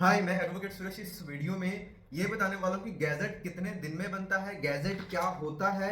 हाय, मैं एडवोकेट सुरेश। इस वीडियो में ये बताने वाला हूँ कि गैजेट कितने दिन में बनता है, गैजेट क्या होता है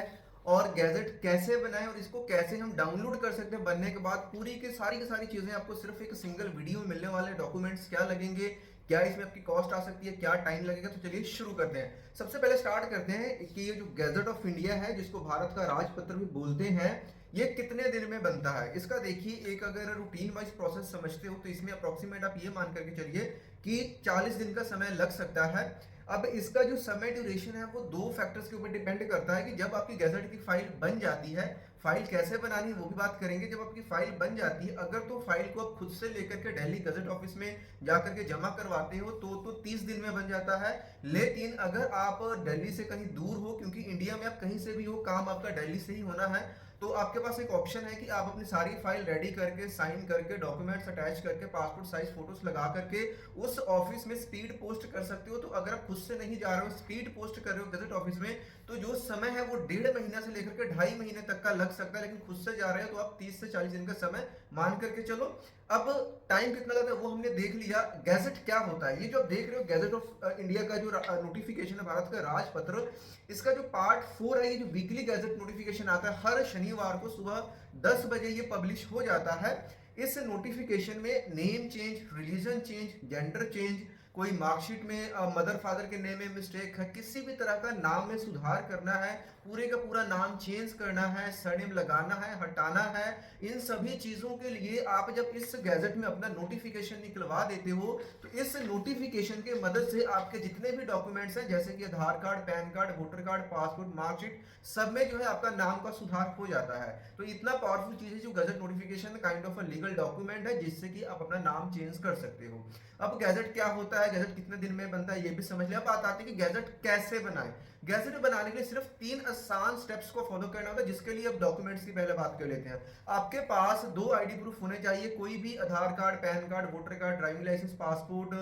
और गैजेट कैसे बनाएं और इसको कैसे हम डाउनलोड कर सकते हैं। बनने के बाद पूरी की सारी चीजें आपको सिर्फ एक सिंगल वीडियो में मिलने वाले। डॉक्यूमेंट्स क्या लगेंगे, क्या इसमें आपकी कॉस्ट आ सकती है, क्या टाइम लगेगा। तो चलिए शुरू करते हैं। सबसे पहले स्टार्ट करते हैं कि ये जो गैजेट ऑफ इंडिया है, जिसको भारत का राजपत्र भी बोलते हैं, ये कितने दिन में बनता है। इसका देखिए, एक अगर रूटीन वाइज प्रोसेस समझते हो तो इसमें अप्रोक्सीमेट आप ये मान करके चलिए कि 40 दिन का समय लग सकता है। अब इसका जो समय ड्यूरेशन है वो दो फैक्टर्स के ऊपर डिपेंड करता है कि जब आपकी गैजेट की फाइल बन जाती है, फाइल कैसे बनानी है वो भी बात करेंगे। जब आपकी फाइल बन जाती है, अगर तो फाइल को आप खुद से लेकर के दिल्ली गजट ऑफिस में जाकर के जमा करवाते हो तो 30 दिन में बन जाता है। लेकिन अगर आप दिल्ली से कहीं दूर हो, क्योंकि इंडिया में आप कहीं से भी हो, काम आपका दिल्ली से ही होना है, तो आपके पास एक ऑप्शन है कि आप अपनी सारी फाइल रेडी करके, साइन करके, डॉक्यूमेंट्स अटैच करके, पासपोर्ट साइज फोटोज लगा करके उस ऑफिस में स्पीड पोस्ट कर सकते हो। तो अगर आप खुद से नहीं जा रहे हो, स्पीड पोस्ट कर रहे हो गजट ऑफिस में, तो जो समय है वो 1.5 महीना से लेकर के 2.5 महीने तक का लग सकता है। लेकिन खुद से जा रहे हो तो आप 30 से 40 दिन का समय मान करके चलो। अब टाइम कितना लगता है वो हमने देख लिया। गैजेट क्या होता है, ये जो आप देख रहे हो गैजेट ऑफ इंडिया का जो नोटिफिकेशन है, भारत का राजपत्र, इसका जो पार्ट 4 है, ये जो वीकली गैजेट नोटिफिकेशन आता है हर शनिवार को सुबह 10 बजे ये पब्लिश हो जाता है। इस नोटिफिकेशन में name change, religion change, gender change, कोई मार्कशीट में मदर फादर के नेम में मिस्टेक है, किसी भी तरह का नाम में सुधार करना है, पूरे का पूरा नाम चेंज करना है, सरनेम लगाना है, हटाना है, इन सभी चीजों के लिए आप जब इस गैजेट में अपना नोटिफिकेशन निकलवा देते हो तो इस नोटिफिकेशन के मदद से आपके जितने भी डॉक्यूमेंट्स हैं, जैसे कि Aadhaar card, PAN card, voter card, passport, marksheet, सब में जो है आपका नाम का सुधार हो जाता है। तो इतना पावरफुल चीज है जो gadget notification kind of a legal document है, जिससे कि आप अपना नाम चेंज कर सकते हो। अब गैजेट क्या होता है, गैजेट कितने दिन में बनता है, ये भी समझ लिया। अब बात आती है कि गैजेट कैसे बनाए। गैजेट बनाने के लिए सिर्फ 3 आसान स्टेप्स को फॉलो करना होता है, जिसके लिए अब डॉक्यूमेंट्स की पहले बात कर लेते हैं। आपके पास 2 आईडी प्रूफ होने चाहिए, कोई भी Aadhaar card, PAN card, voter card, driving licence, passport,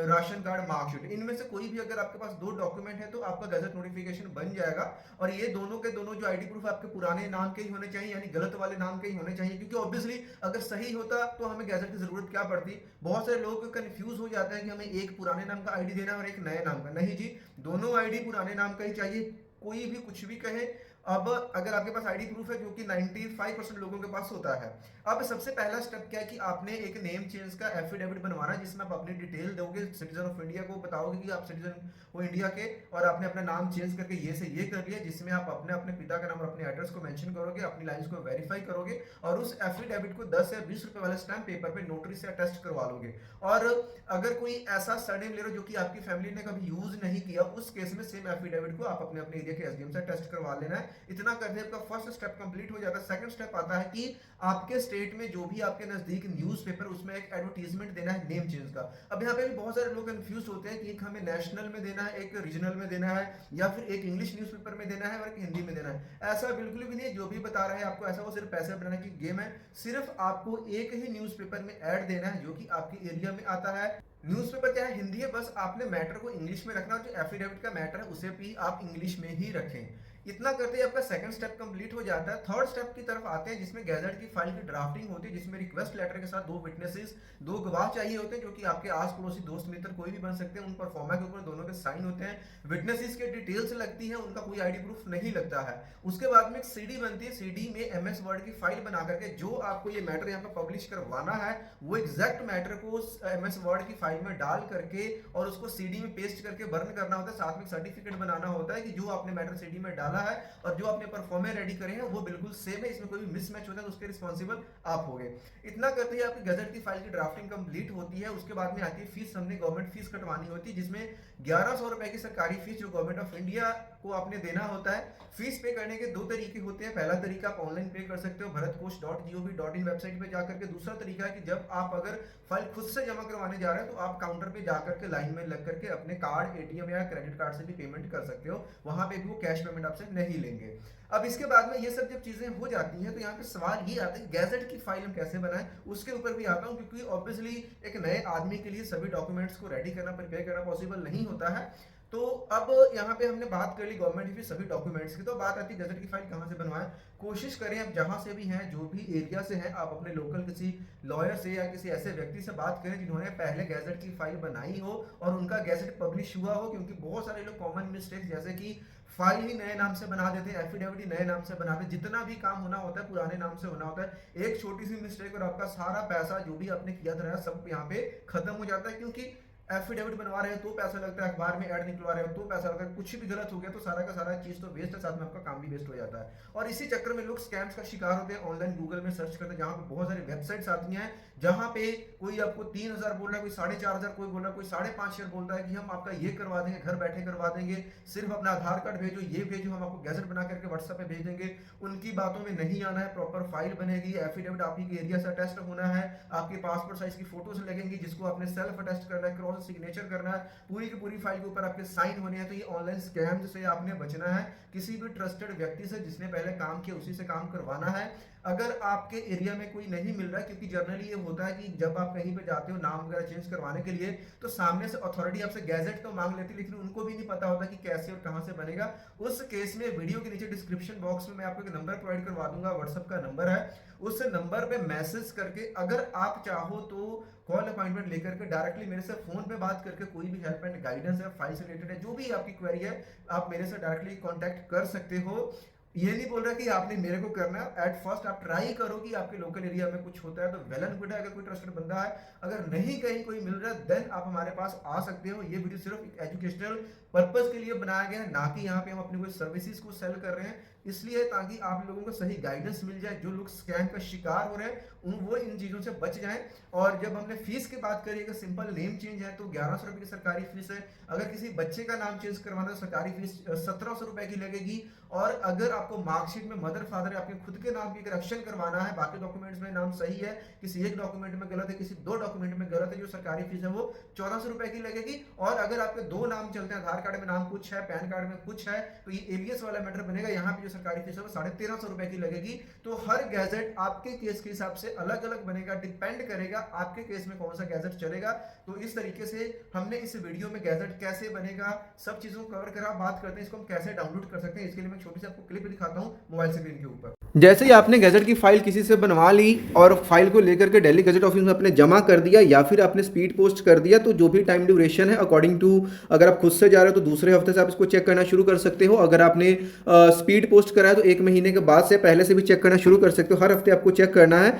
ration card, marksheet, इनमें से कोई भी अगर आपके पास 2 डॉक्यूमेंट है तो आपका गैजेट नोटिफिकेशन बन जाएगा। और ये दोनों के दोनों जो आईडी प्रूफ आपके पुराने नाम के ही होने चाहिए, यानी गलत वाले नाम के ही होने चाहिए, क्योंकि ऑब्वियसली अगर सही होता तो हमें गैजेट की जरूरत क्या पड़ती। बहुत सारे लोग कंफ्यूज हो जाते हैं कि हमें एक पुराने नाम का आईडी देना है और एक नए नाम का। नहीं जी, दोनों आईडी पुराने नाम का ही चाहिए, कोई भी कुछ भी कहे। अब अगर आपके पास आईडी प्रूफ है, जो कि 95% लोगों के पास होता है, अब सबसे पहला स्टेप क्या है कि आपने एक नेम चेंज का एफिडेविट बनवाना है, जिसमें आप अपनी डिटेल दोगे, सिटीजन ऑफ इंडिया को बताओगे कि आप सिटीजन हो इंडिया के और आपने अपना नाम चेंज करके ये से ये कर लिया, जिसमें आप अपने अपने पिता का नाम और अपने एड्रेस को मेंशन करोगे, अपनी लाइंस को वेरीफाई करोगे और उस एफिडेविट को 10 या 20 रुपए वाले स्टैम्प पेपर पे नोटरी से अटेस्ट करवा लोगे। और अगर कोई ऐसा सरनेम ले रहे हो जो कि आपकी फैमिली ने कभी यूज नहीं किया, उस केस में सेम एफिडेविट को आप अपने अपने एरिया के एसडीएम से टेस्ट करवा लेना है। इतना करने आपका फर्स्ट स्टेप कंप्लीट हो जाता है। सेकंड स्टेप आता है कि आपके स्टेट में जो भी आपके नजदीक न्यूज़पेपर, उसमें एक एडवर्टीजमेंट देना है नेम चेंज का। अब यहाँ पे भी बहुत सारे लोग कंफ्यूज होते हैं कि एक हमें नेशनल में देना है, एक रीजनल में देना है, या फिर एक इंग्लिश न्यूज़पेपर में देना है और एक हिंदी में देना है। ऐसा बिल्कुल भी नहीं, जो भी बता रहे हैं आपको ऐसा, वो सिर्फ पैसे बनाने की गेम है। सिर्फ आपको एक ही न्यूज़पेपर में ऐड देना है जो कि आपके एरिया में आता है। न्यूज़पेपर क्या है, हिंदी है, बस आपने मैटर को इंग्लिश में रखना, जो एफिडेविट का मैटर है उसे भी आप इंग्लिश में ही रखें। इतना करते ही आपका सेकंड स्टेप कंप्लीट हो जाता है। थर्ड स्टेप की तरफ आते हैं, जिसमें गैजेट की फाइल की ड्राफ्टिंग होती है, जिसमें रिक्वेस्ट लेटर के साथ 2 विटनेसेस, 2 गवाह चाहिए होते हैं, जो कि आपके आस पड़ोसी, दोस्त मित्र कोई भी बन सकते हैं। उन पर फॉर्मा के ऊपर दोनों के साइन होते हैं। विटनेसेस के डिटेल्स लगती है, उनका कोई आईडी प्रूफ नहीं लगता है। उसके बाद में एक सीडी बनती है, सीडी में एमएस वर्ड की फाइल बना करके जो आपको ये मैटर यहाँ पर पब्लिश करवाना है, वो एग्जैक्ट मैटर को एमएस वर्ड की फाइल में डाल करके और उसको सीडी में पेस्ट करके बर्न करना होता है। साथ में सर्टिफिकेट बनाना होता है कि जो आपने मैटर सीडी में डाला है और जो आपने परफॉर्मे रेडी करे हैं वो बिल्कुल सेम है, इसमें कोई भी मिसमैच होता है तो उसके रिस्पॉन्सिबल आप होंगे। इतना करते ही आपकी गजट की फाइल की ड्राफ्टिंग कंप्लीट होती है। उसके बाद में आती है फीस। हमने गवर्नमेंट फीस कटवानी होती है, जिसमें 1100 रुपए की सरकारी फीस जो गवर्नमेंट ऑफ इंडिया को आपने देना होता है। फीस पे करने के 2 तरीके होते हैं। पहला तरीका आप ऑनलाइन पे कर सकते हो bharatkosh.gov.in वेबसाइट पे जाकर के। दूसरा तरीका है कि जब आप अगर फाइल खुद से जमा करवाने जा रहे हैं तो आप काउंटर पे जाकर के लाइन में लग करके अपने कार्ड, एटीएम या क्रेडिट कार्ड से भी पेमेंट कर सकते हो। वहां पे भी वो कैश पेमेंट आपसे नहीं लेंगे। अब इसके बाद में ये सब जब चीजें हो जाती हैं तो यहाँ पे सवाल ये आता है गैजेट की फाइल हम कैसे बनाएं, उसके ऊपर भी आता हूँ, क्योंकि ऑब्वियसली एक नए आदमी के लिए सभी डॉक्यूमेंट्स को रेडी करना, प्रिपेयर करना पॉसिबल नहीं होता है। तो अब यहाँ पे हमने बात कर ली गवर्नमेंट की सभी डॉक्यूमेंट्स की, तो बात आती है गजट की फाइल कहाँ से बनवाएं। कोशिश करें अब जहाँ से भी हैं, जो भी एरिया से हैं, आप अपने लोकल किसी लॉयर से या किसी ऐसे व्यक्ति से बात करें जिन्होंने पहले गैजेट की फाइल बनाई हो और उनका गैजेट पब्लिश हुआ हो, क्योंकि बहुत सारे लोग कॉमन मिस्टेक्स जैसे कि फाइल ही नए नाम से बना देते हैं, एफिडेविट ही नए नाम से बनाते हैं, जितना भी काम होना होता है पुराने नाम से होना होता है। एक छोटी सी मिस्टेक और आपका सारा पैसा जो भी आपने किया था सब यहाँ पे खत्म हो जाता है, क्योंकि एफिडेविट बनवा रहे हो तो पैसा लगता है, अखबार में ऐड निकलवा रहे हो तो पैसा लगता है, कुछ भी गलत हो गया तो सारा का सारा चीज तो वेस्ट है, साथ में आपका काम भी वेस्ट हो जाता है। और इसी चक्कर में लोग स्कैम्स का शिकार होते हैं, ऑनलाइन गूगल में सर्च करते हैं जहां पे बहुत सारी वेबसाइट्स आती हैं जहां पे कोई आपको 3,000 बोल रहा है, कोई 4,500 कोई बोल रहा है, कोई 5,500 बोल रहा है कि हम आपका ये करवा देंगे, घर बैठे करवा देंगे, सिर्फ अपना आधार कार्ड भेजो, ये भेजो, हम आपको गैजेट बना करके व्हाट्सएप पे भेज देंगे। उनकी बातों में नहीं आना है, प्रॉपर फाइल बनेगी, एफिडेविट आप ही के एरिया से अटेस्ट होना है, आपके पासपोर्ट साइज की फोटोज लगेंगी जिसको आपने सेल्फ अटेस्ट करना है, क्रॉस सिग्नेचर करना है, पूरी की पूरी फाइल के ऊपर आपके साइन होने हैं। तो ये ऑनलाइन स्कैम से आपने बचना है, किसी भी ट्रस्टेड व्यक्ति से जिसने पहले काम किया उसी से काम करवाना है। अगर आपके एरिया में कोई नहीं मिल रहा है, क्योंकि जनरली ये होता है कि जब आप कहीं पे जाते हो नाम वगैरह चेंज करवाने के लिए तो सामने से अथॉरिटी आपसे गैजेट तो मांग लेती है, लेकिन उनको भी नहीं पता होता कि कैसे और कहां से बनेगा। उस केस में वीडियो के नीचे डिस्क्रिप्शन बॉक्स में मैं आपको एक नंबर प्रोवाइड करवा दूंगा, व्हाट्सएप का नंबर है, उस नंबर पे मैसेज करके अगर आप चाहो तो कॉल अपॉइंटमेंट लेकर के डायरेक्टली मेरे से फोन पे बात करके कोई भी हेल्प एंड गाइडेंस है, फाइल से रिलेटेड है, जो भी आपकी क्वेरी है आप मेरे से डायरेक्टली कांटेक्ट कर सकते हो। ये नहीं बोल रहा कि आपने मेरे को करना है, एट फर्स्ट आप ट्राई करो कि आपके लोकल एरिया में कुछ होता है तो वेल एंड गुड है, अगर कोई ट्रस्टेड बंदा है। अगर नहीं कहीं कोई मिल रहा है देन आप हमारे पास आ सकते हो। ये वीडियो सिर्फ एजुकेशनल पर्पस के लिए बनाया गया है, ना कि यहाँ पे हम अपनी कोई सर्विसेज को सेल कर रहे हैं, इसलिए ताकि आप लोगों को सही गाइडेंस मिल जाए। जो लोग स्कैम का शिकार हो रहे हैं वो इन चीजों से बच जाएं। और जब हमने फीस की बात करी, अगर सिंपल नेम चेंज है तो 1100 रुपए की सरकारी फीस है, अगर किसी बच्चे का नाम चेंज करवाना है तो सरकारी फीस 1700 रुपए की लगेगी। और अगर आपको मार्कशीट में मदर फादर आपके खुद के नाम की करेक्शन करवाना है, बाकी डॉक्यूमेंट्स में नाम सही है, किसी एक डॉक्यूमेंट में गलत है, किसी दो डॉक्यूमेंट में गलत है, जो सरकारी फीस है वो 1400 रुपए की लगेगी। और अगर आपके दो नाम चलते हैं, आधार कार्ड में नाम कुछ है, पैन कार्ड में कुछ है, तो ये एलियस वाला मैटर बनेगा, यहाँ पे जो सरकारी फीस है वो 1350 रुपए की लगेगी। तो हर गैजेट आपके केस के हिसाब से अलग अलग बनेगा, डिपेंड करेगा आपके केस में कौन सा गैजेट चलेगा। तो इस तरीके से हमने इस वीडियो में गैजेट कैसे बनेगा सब चीजों को कवर करा। बात करते हैं इसको हम कैसे डाउनलोड कर सकते हैं। इसके लिए मैं छोटी सी आपको क्लिप दिखाता हूं मोबाइल स्क्रीन के ऊपर। जैसे ही आपने गैजेट की फाइल किसी से बनवा ली और फाइल को लेकर के दिल्ली गैजेट ऑफिस में आपने जमा कर दिया या फिर आपने स्पीड पोस्ट कर दिया, तो जो भी टाइम ड्यूरेशन है अकॉर्डिंग टू, अगर आप खुद से जा रहे हो तो दूसरे हफ्ते से आप इसको चेक करना शुरू कर सकते हो। अगर आपने स्पीड पोस्ट करा है तो 1 महीने के बाद से पहले से भी चेक करना शुरू कर सकते हो। हर हफ्ते आपको चेक करना है।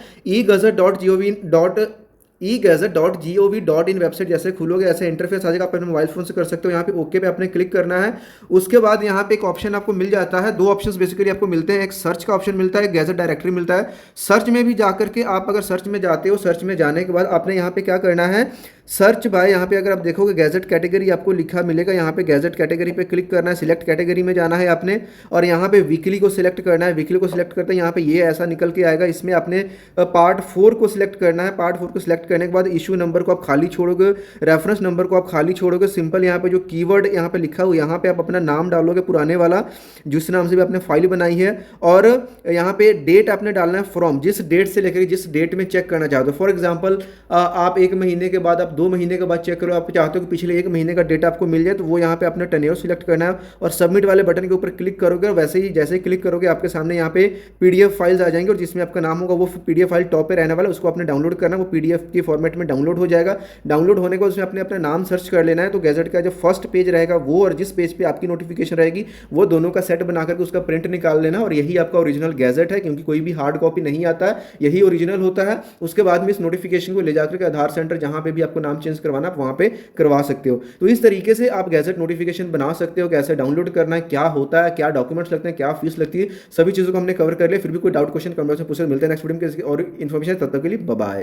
egazette.gov.in वेबसाइट जैसे खुलोगे ऐसे इंटरफेस आ जाएगा, आप अपने मोबाइल फोन से कर सकते हो। यहाँ पे ओके पे आपने क्लिक करना है। उसके बाद यहाँ पे एक ऑप्शन आपको मिल जाता है, दो ऑप्शंस बेसिकली आपको मिलते हैं, एक सर्च का ऑप्शन मिलता है, एक गैजेट डायरेक्टरी मिलता है। सर्च में भी जाकर के आप अगर सर्च में जाते हो, सर्च में जाने के बाद आपने यहाँ पे क्या करना है, सर्च बाय, यहाँ पे अगर आप देखोगे गैजेट कैटेगरी आपको लिखा मिलेगा, यहाँ पे गैजेट कैटेगरी पे क्लिक करना है, सिलेक्ट कैटेगरी में जाना है आपने और यहाँ पे वीकली को सिलेक्ट करना है। वीकली को सिलेक्ट करते हैं, यहाँ पे ये ऐसा निकल के आएगा, इसमें आपने पार्ट 4 को सिलेक्ट करना है। पार्ट 4 को सिलेक्ट करने के बाद इशू नंबर को आप खाली छोड़ोगे, रेफरेंस नंबर को आप खाली छोड़ोगे। सिंपल यहाँ पे जो कीवर्ड यहाँ पे लिखा हुआ, यहाँ पे आप अपना नाम डालोगे पुराने वाला जिस नाम से भी आपने फाइल बनाई है, और यहाँ पे डेट आपने डालना है फ्रॉम, जिस डेट से लेकर जिस डेट में चेक करना चाहते हो। फॉर एग्जाम्पल आप 1 महीने के बाद, आप 2 महीने के बाद चेक करो, आप चाहते हो कि पिछले 1 महीने का डेटा आपको मिल जाए, तो वो यहाँ पे अपना टेन्योर सिलेक्ट करना है और सबमिट वाले बटन के ऊपर क्लिक करोगे। और वैसे ही जैसे ही क्लिक करोगे आपके सामने यहाँ पे पीडीएफ फाइल्स आ जाएंगे और जिसमें आपका नाम होगा वो पीडीएफ फाइल टॉप पे रहने वाला है, उसको आपने डाउनलोड करना है। वो पीडीएफ के फॉर्मेट में डाउनलोड हो जाएगा। डाउनलोड होने के बाद उसमें अपने अपना नाम सर्च कर लेना है। तो गैजेट का जो फर्स्ट पेज रहेगा वो और जिस पेज पे आपकी नोटिफिकेशन रहेगी वो दोनों का सेट बना करके उसका प्रिंट निकाल लेना, और यही आपका ओरिजिनल गैजेट है, क्योंकि कोई भी हार्ड कॉपी नहीं आता है, यही ओरिजिनल होता है। उसके बाद में इस नोटिफिकेशन को ले जाकर के आधार सेंटर जहां पे भी आपको नाम चेंज करवाना आप वहां पे करवा सकते हो। तो इस तरीके से आप गैजेट नोटिफिकेशन बना सकते हो। कैसे डाउनलोड करना है, क्या होता है, क्या डॉक्यूमेंट्स लगते हैं, क्या फीस लगती है, सभी चीजों को हमने कवर कर लिया। फिर भी कोई डाउट क्वेश्चन कमेंट में पूछे, मिलते हैं नेक्स्ट वीडियो में और इन्फॉर्मेशन। तब तक के लिए बाय बाय।